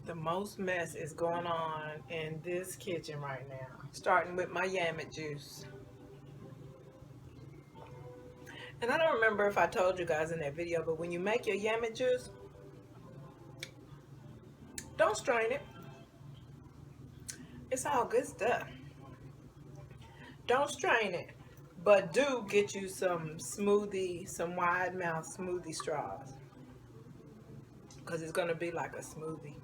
The most mess is going on in this kitchen right now. Starting with my yammet juice. And I don't remember if I told you guys in that video, but when you make your yammet juice, don't strain it. It's all good stuff. Don't strain it. But do get you some smoothie, some wide mouth smoothie straws. Because it's going to be like a smoothie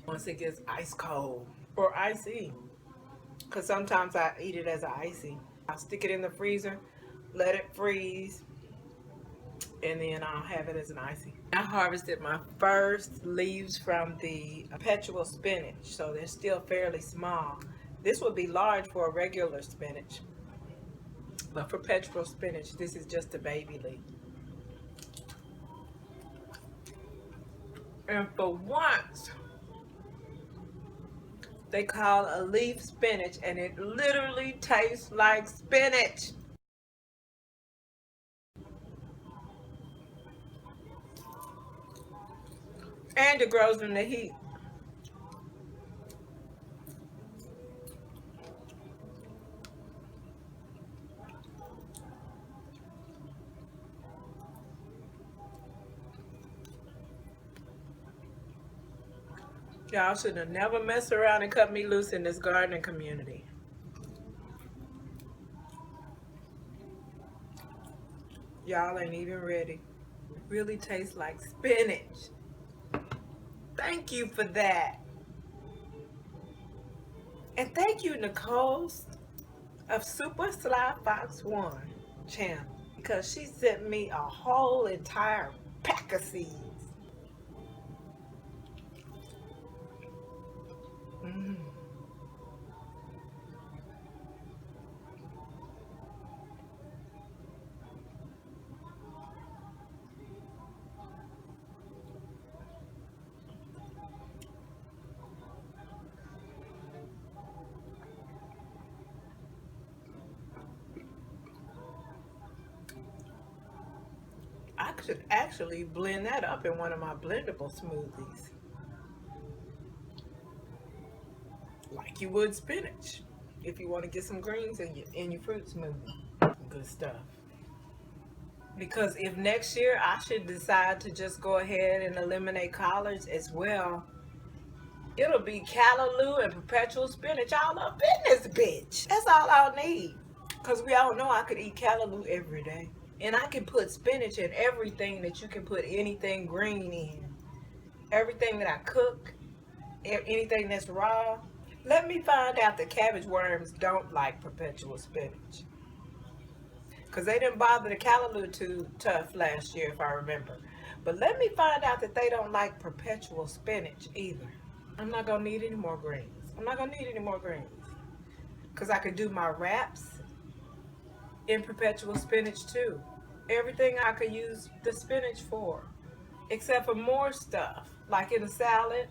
once it gets ice cold or icy. Because sometimes I eat it as an icy. I'll stick it in the freezer, let it freeze, and then I'll have it as an icy. I harvested my first leaves from the perpetual spinach, so they're still fairly small. This would be large for a regular spinach, but for perpetual spinach, this is just a baby leaf. And for once, they call a leaf spinach, and it literally tastes like spinach. And it grows in the heat. Y'all should have never messed around and cut me loose in this gardening community. Y'all ain't even ready. Really tastes like spinach. Thank you for that. And thank you, Nicole of Super Sly Fox 1 channel, because she sent me a whole entire pack of seeds. I could actually blend that up in one of my blendable smoothies. Like you would spinach. If you want to get some greens in your fruit smoothie. Good stuff. Because if next year I should decide to just go ahead and eliminate collards as well, it'll be callaloo and perpetual spinach all up in this bitch. That's all I'll need. Because we all know I could eat callaloo every day. And I can put spinach in everything that you can put anything green in. Everything that I cook, anything that's raw. Let me find out that cabbage worms don't like perpetual spinach. Because they didn't bother the callaloo too tough last year, if I remember. But let me find out that they don't like perpetual spinach either. I'm not going to need any more greens. I'm not going to need any more greens. Because I could do my wraps in perpetual spinach too. Everything I could use the spinach for. Except for more stuff. Like in a salad.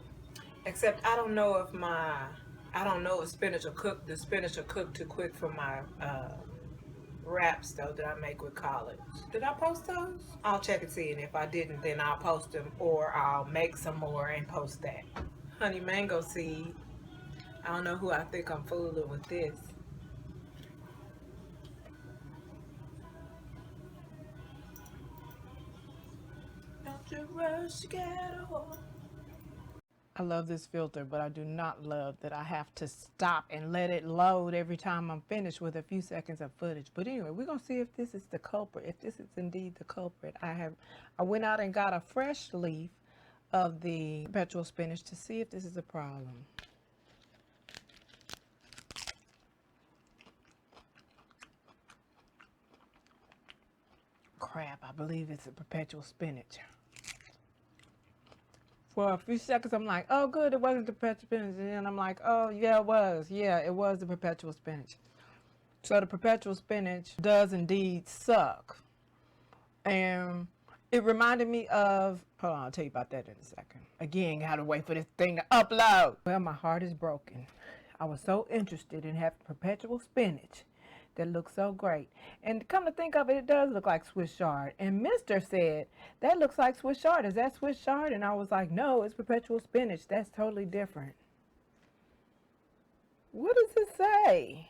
Except I don't know if spinach will cook. The spinach will cook too quick for my wraps though that I make with collards. Did I post those? I'll check and see, and if I didn't, then I'll post them, or I'll make some more and post that. Honey mango seed. I don't know who I think I'm fooling with this. Don't you rush to get a hold. I love this filter, but I do not love that I have to stop and let it load every time I'm finished with a few seconds of footage. But anyway, we're going to see if this is the culprit, if this is indeed the culprit. I went out and got a fresh leaf of the perpetual spinach to see if this is a problem. Crap, I believe it's a perpetual spinach. For a few seconds, I'm like, oh, good, it wasn't the perpetual spinach. And then I'm like, oh, yeah, it was. Yeah, it was the perpetual spinach. So the perpetual spinach does indeed suck. And it reminded me of, hold on, I'll tell you about that in a second. Again, gotta wait for this thing to upload. Well, my heart is broken. I was so interested in having perpetual spinach that look so great. And come to think of it, it does look like Swiss chard. And Mr. said, that looks like Swiss chard. Is that Swiss chard? And I was like, no, it's perpetual spinach. That's totally different. What does it say?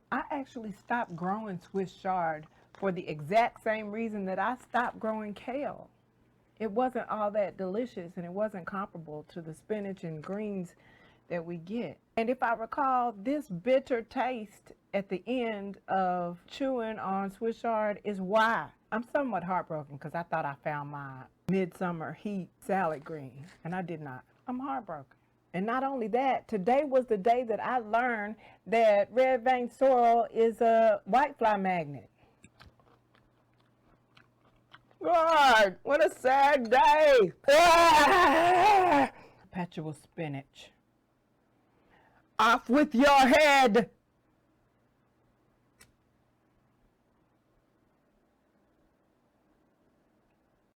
I actually stopped growing Swiss chard for the exact same reason that I stopped growing kale. It wasn't all that delicious, and it wasn't comparable to the spinach and greens that we get. And if I recall, this bitter taste at the end of chewing on Swiss chard is why I'm somewhat heartbroken, because I thought I found my midsummer heat salad green, and I did not. I'm heartbroken. And not only that, today was the day that I learned that red vein sorrel is a whitefly magnet. God, what a sad day. Perpetual spinach. Off with your head.